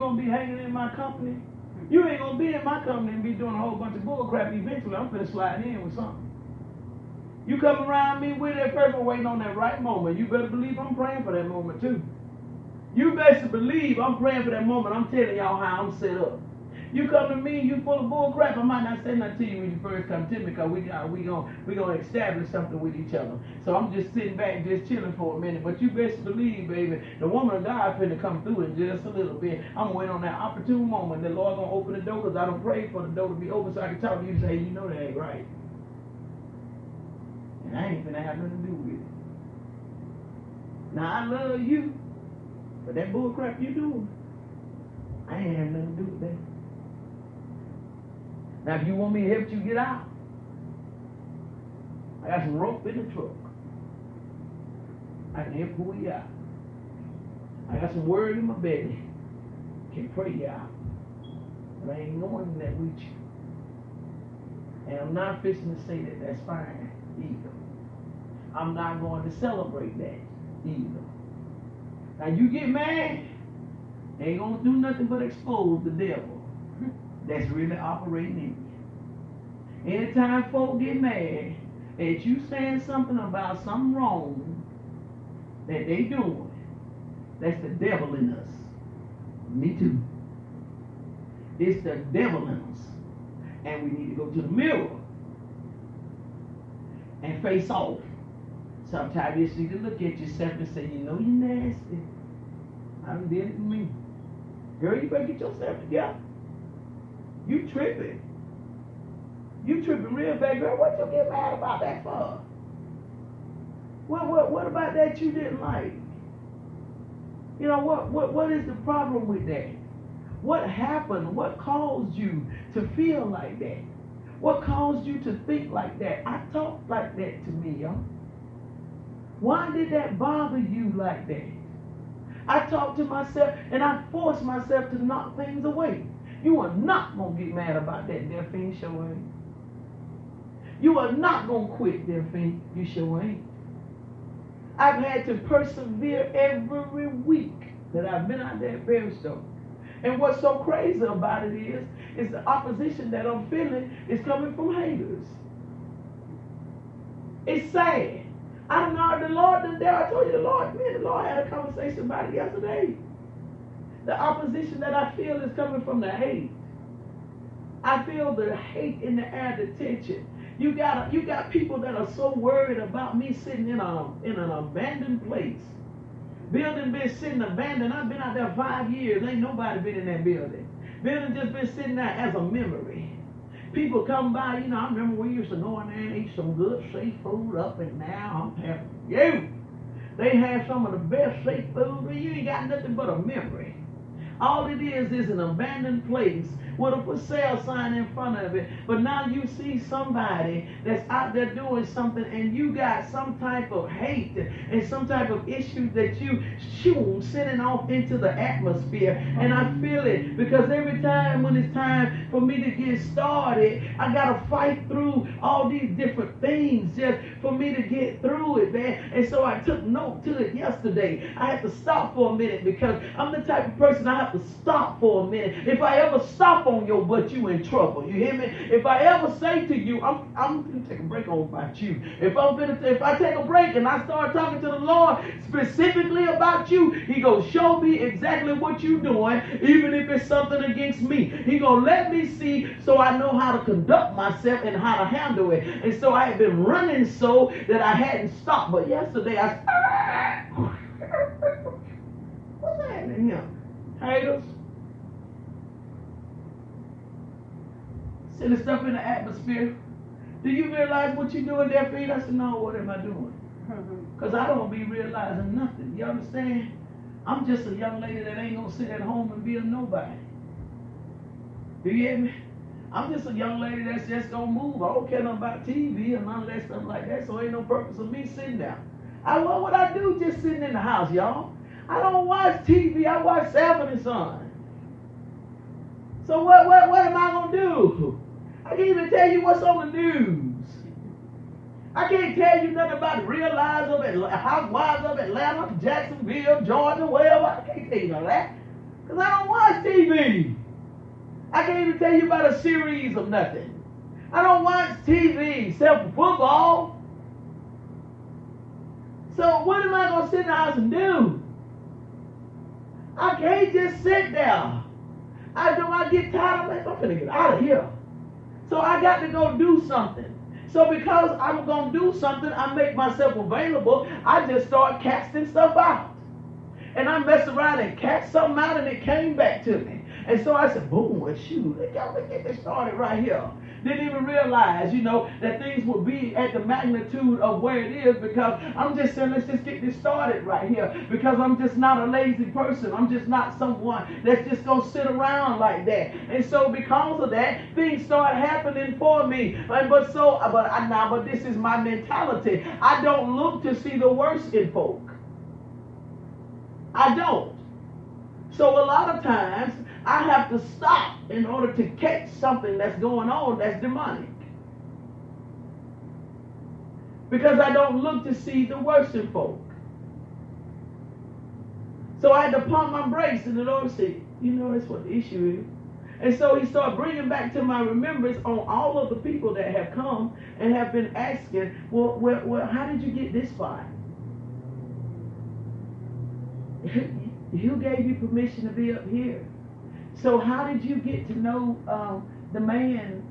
gonna be hanging in my company. You ain't gonna be in my company and be doing a whole bunch of bull crap. Eventually, I'm finna slide in with something. You come around me with that person waiting on that right moment. You better believe I'm praying for that moment too. You best believe I'm praying for that moment. I'm telling y'all how I'm set up. You come to me, you full of bull crap. I might not say nothing to you when you first come to me because we gonna establish something with each other. So I'm just sitting back, just chilling for a minute. But you best believe, baby, the woman of God finna come through in just a little bit. I'm waiting on that opportune moment. The Lord gonna open the door because I don't pray for the door to be open so I can talk to you and say, hey, you know that ain't right. And I ain't finna have nothing to do with it. Now I love you, but that bull crap you doing, I ain't have nothing to do with that. Now, if you want me to help you get out, I got some rope in the truck. I can help pull you out. I got some word in my belly. Can pray you out. But I ain't going that with you. And I'm not fixing to say that that's fine either. I'm not going to celebrate that either. Now, you get mad, ain't going to do nothing but expose the devil that's really operating in you. Anytime folk get mad at you saying something about something wrong that they doing, that's the devil in us. Me too. It's the devil in us. And we need to go to the mirror and face off. Sometimes you just need to look at yourself and say, you know you're nasty. I done did it to me. Girl, you better get yourself together. You tripping. You tripping real bad, girl. What you get mad about that for? What about that you didn't like? You know, what is the problem with that? What happened? What caused you to feel like that? What caused you to think like that? I talk like that to me, y'all. Why did that bother you like that? I talk to myself and I force myself to knock things away. You are not going to get mad about that, Delphine, sure ain't. You are not going to quit, Delphine, you sure ain't. I've had to persevere every week that I've been out there at Bear Store. And what's so crazy about it is the opposition that I'm feeling is coming from haters. It's sad. I know the Lord, I told you the Lord had a conversation about it yesterday. The opposition that I feel is coming from the hate. I feel the hate in the air, the tension. You got people that are so worried about me sitting in an abandoned place. Building been sitting abandoned. I've been out there 5 years. Ain't nobody been in that building. Building just been sitting there as a memory. People come by, you know, I remember we used to go in there and eat some good seafood up, and now I'm having you. They have some of the best seafood, but you ain't got nothing but a memory. All it is an abandoned place with a for sale sign in front of it. But now you see somebody that's out there doing something, and you got some type of hate and some type of issue that you sending off into the atmosphere. And I feel it because every time when it's time for me to get started, I got to fight through all these different things just for me to get through it, man. And so I took note to it yesterday. I had to stop for a minute because I'm the type of person I have to stop for a minute. If I ever stop on your butt, you in trouble. You hear me? If I ever say to you, I'm gonna take a break on about you. If I take a break and I start talking to the Lord specifically about you, He gonna show me exactly what you doing, even if it's something against me. He gonna let me see so I know how to conduct myself and how to handle it. And so I had been running so that I hadn't stopped. But yesterday what's happening here? Haters. Sending stuff in the atmosphere. Do you realize what you're doing there, Pete? I said, no, what am I doing? Because I don't be realizing nothing. You understand? I'm just a young lady that ain't going to sit at home and be a nobody. Do you hear me? I'm just a young lady that's just going to move. I don't care nothing about TV and none of that stuff like that, so ain't no purpose of me sitting down. What would I do just sitting in the house, y'all? I don't watch TV. I watch Sanford and Son. So what am I going to do? I can't even tell you what's on the news. I can't tell you nothing about the real housewives of Atlanta, Jacksonville, Georgia, wherever. I can't tell you none of that. Because I don't watch TV. I can't even tell you about a series of nothing. I don't watch TV except for football. So what am I going to sit in the house and do? I can't just sit there. I get tired, I'm like, I'm going to get out of here. So I got to go do something. So because I'm going to do something, I make myself available. I just start casting stuff out. And I messed around and cast something out, and it came back to me. And so I said, boom, well, shoot, let's get this started right here. Didn't even realize, that things would be at the magnitude of where it is, because I'm just saying, let's just get this started right here, because I'm just not a lazy person. I'm just not someone that's just going to sit around like that. And so because of that, things start happening for me. But this is my mentality. I don't look to see the worst in folk. I don't. So a lot of times, I have to stop in order to catch something that's going on that's demonic. Because I don't look to see the worst in folk. So I had to pump my brakes, and the Lord said, that's what the issue is. And so he started bringing back to my remembrance on all of the people that have come and have been asking, well, how did you get this far? Who gave you permission to be up here? So how did you get to know the man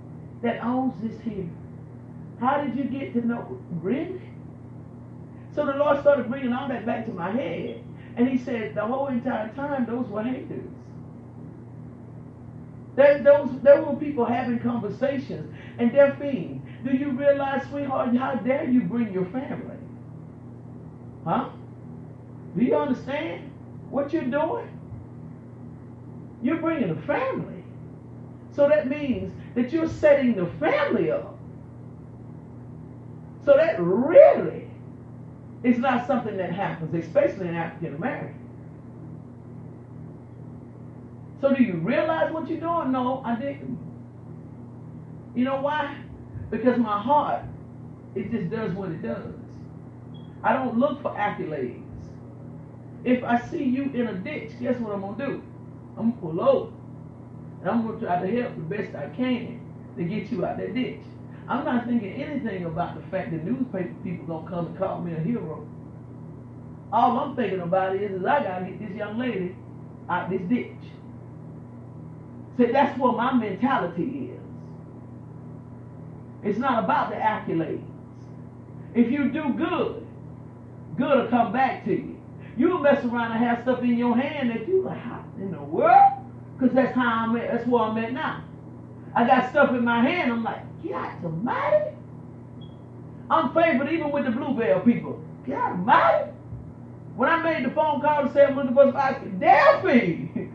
that owns this here? How did you get to know? Really? So the Lord started bringing all that back to my head. And he said the whole entire time, those were haters. There were people having conversations. And Msphine, do you realize, sweetheart, how dare you bring your family? Huh? Do you understand what you're doing? You're bringing a family. So that means that you're setting the family up. So that really is not something that happens, especially in African American. So do you realize what you're doing? No, I didn't. You know why? Because my heart, it just does what it does. I don't look for accolades. If I see you in a ditch, guess what I'm going to do? I'm going to pull over. And I'm going to try to help the best I can to get you out that ditch. I'm not thinking anything about the fact that newspaper people going to come and call me a hero. All I'm thinking about is I got to get this young lady out this ditch. See, that's what my mentality is. It's not about the accolades. If you do good, good will come back to you. You'll mess around and have stuff in your hand that you like, how in the world? Because that's how I'm at. That's where I'm at now. I got stuff in my hand. I'm like, God almighty. I'm favored even with the Bluebell people. God almighty. When I made the phone call to say I'm looking for somebody, I said, Delphi.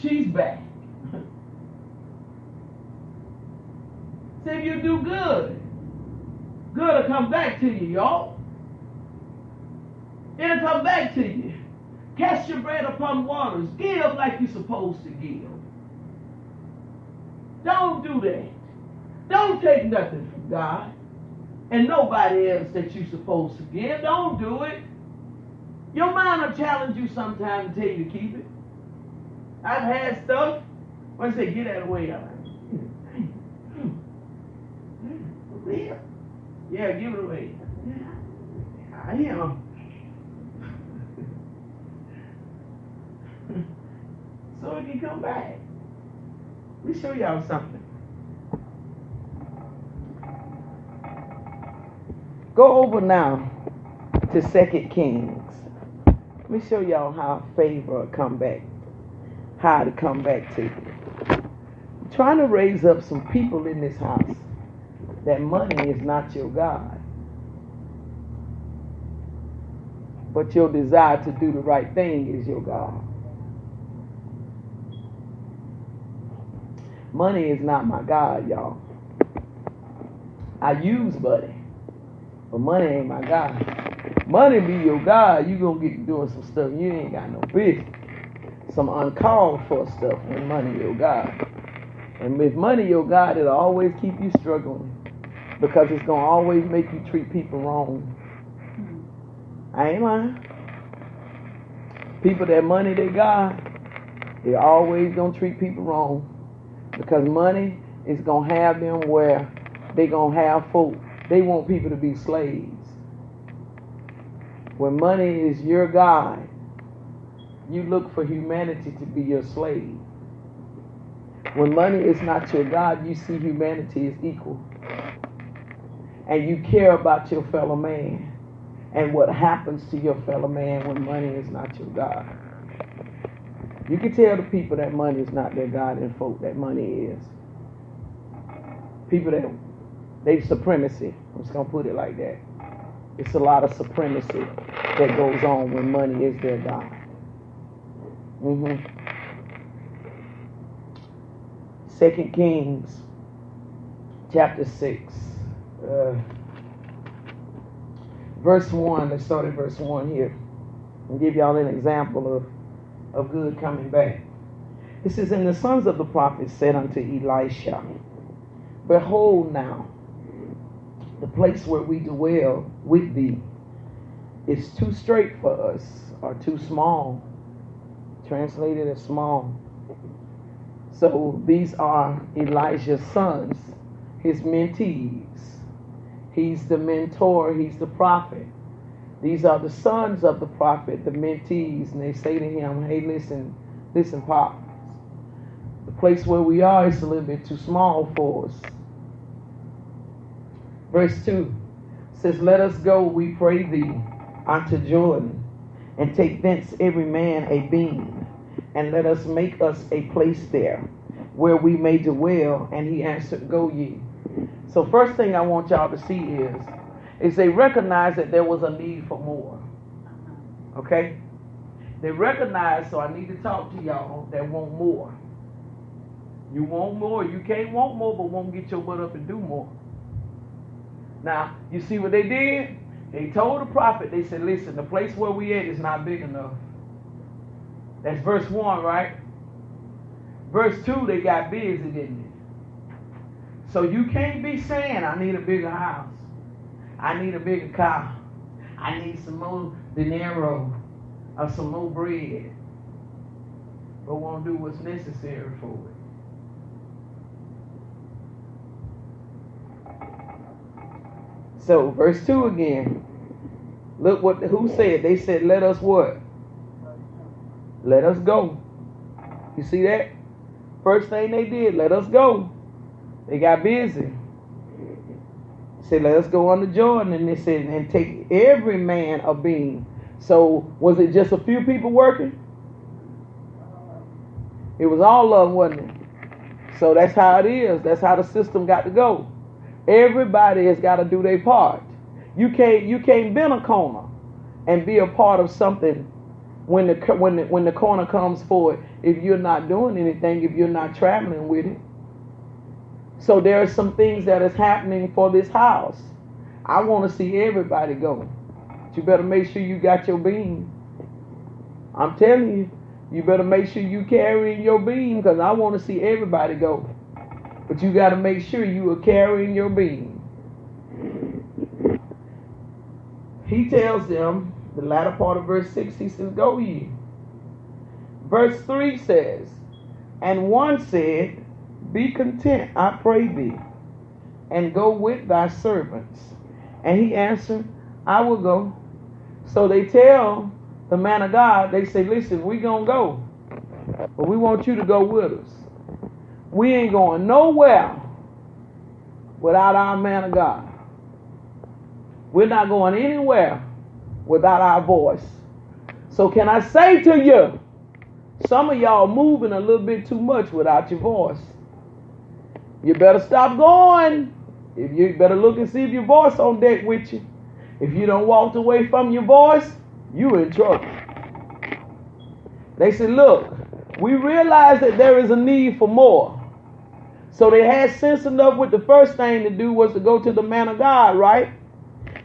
She's back. See, if you do good, good will come back to you, y'all. It'll come back to you. Cast your bread upon waters. Give like you're supposed to give. Don't do that. Don't take nothing from God and nobody else that you're supposed to give. Don't do it. Your mind will challenge you sometimes and tell you to keep it. I've had stuff where I say, get out of the way. I'm like, yeah, give it away. Yeah, I am. So it can come back. Let me show y'all something. Go over now to 2 Kings. Let me show y'all how favor will come back. How to come back to you. I'm trying to raise up some people in this house that money is not your God. But your desire to do the right thing is your God. Money is not my God, y'all. I use money, but money ain't my God. Money be your God, you gonna get doing some stuff you ain't got no business. Some uncalled for stuff when money your God. And if money your God, it'll always keep you struggling because it's gonna always make you treat people wrong. I ain't lying. People that money they got, they're always going to treat people wrong. Because money is going to have them where they're going to have folk. They want people to be slaves. When money is your God, you look for humanity to be your slave. When money is not your God, you see humanity as equal. And you care about your fellow man and what happens to your fellow man when money is not your God. You can tell the people that money is not their God and folk that money is. People that, they supremacy. I'm just going to put it like that. It's a lot of supremacy that goes on when money is their God. 2 Kings chapter 6. Verse 1. Let's start at verse 1 here. I'll give y'all an example of good coming back. It says, and the sons of the prophets said unto Elisha, behold now, the place where we dwell with thee is too straight for us, or too small. Translated as small. So these are Elijah's sons, his mentees. He's the mentor, he's the prophet. These are the sons of the prophet, the mentees, and they say to him, hey, listen, Pop. The place where we are is a little bit too small for us. Verse 2 says, let us go, we pray thee, unto Jordan, and take thence every man a beam, and let us make us a place there, where we may dwell. And he answered, go ye. So first thing I want y'all to see is they recognize that there was a need for more. Okay? They recognize, so I need to talk to y'all that want more. You want more. You can't want more, but won't get your butt up and do more. Now, you see what they did? They told the prophet, they said, listen, the place where we at is not big enough. That's verse 1, right? Verse 2, they got busy, didn't they? So you can't be saying, I need a bigger house. I need a bigger car. I need some more dinero or some more bread. But won't do what's necessary for it. So, verse 2 again. Look who said? They said, let us what? Let us go. You see that? First thing they did, let us go. They got busy. Said, let us go under Jordan. And they said, and take every man a beam. So, was it just a few people working? It was all of them, wasn't it? So that's how it is. That's how the system got to go. Everybody has got to do their part. You can't bend a corner and be a part of something when the corner comes forward if you're not doing anything, if you're not traveling with it. So there are some things that is happening for this house. I want to see everybody go. But you better make sure you got your beam. I'm telling you, you better make sure you carrying your beam, because I want to see everybody go. But you got to make sure you are carrying your beam. He tells them, the latter part of verse 6, he says, go ye. Verse 3 says, and one said, be content, I pray thee, and go with thy servants. And he answered, I will go. So they tell the man of God, they say, listen, we gonna go, but we want you to go with us. We ain't going nowhere without our man of God. We're not going anywhere without our voice. So can I say to you, some of y'all moving a little bit too much without your voice. You better stop going. If you better look and see if your voice on deck with you. If you don't walk away from your voice, you in trouble. They said, look, we realize that there is a need for more. So they had sense enough with the first thing to do was to go to the man of God, right?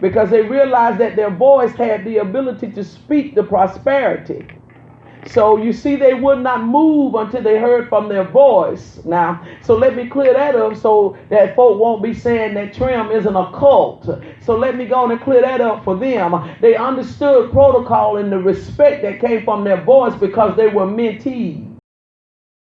Because they realized that their voice had the ability to speak the prosperity. So you see, they would not move until they heard from their voice. Now, so let me clear that up so that folk won't be saying that Trim isn't a cult. So let me go on and clear that up for them. They understood protocol and the respect that came from their voice because they were mentees.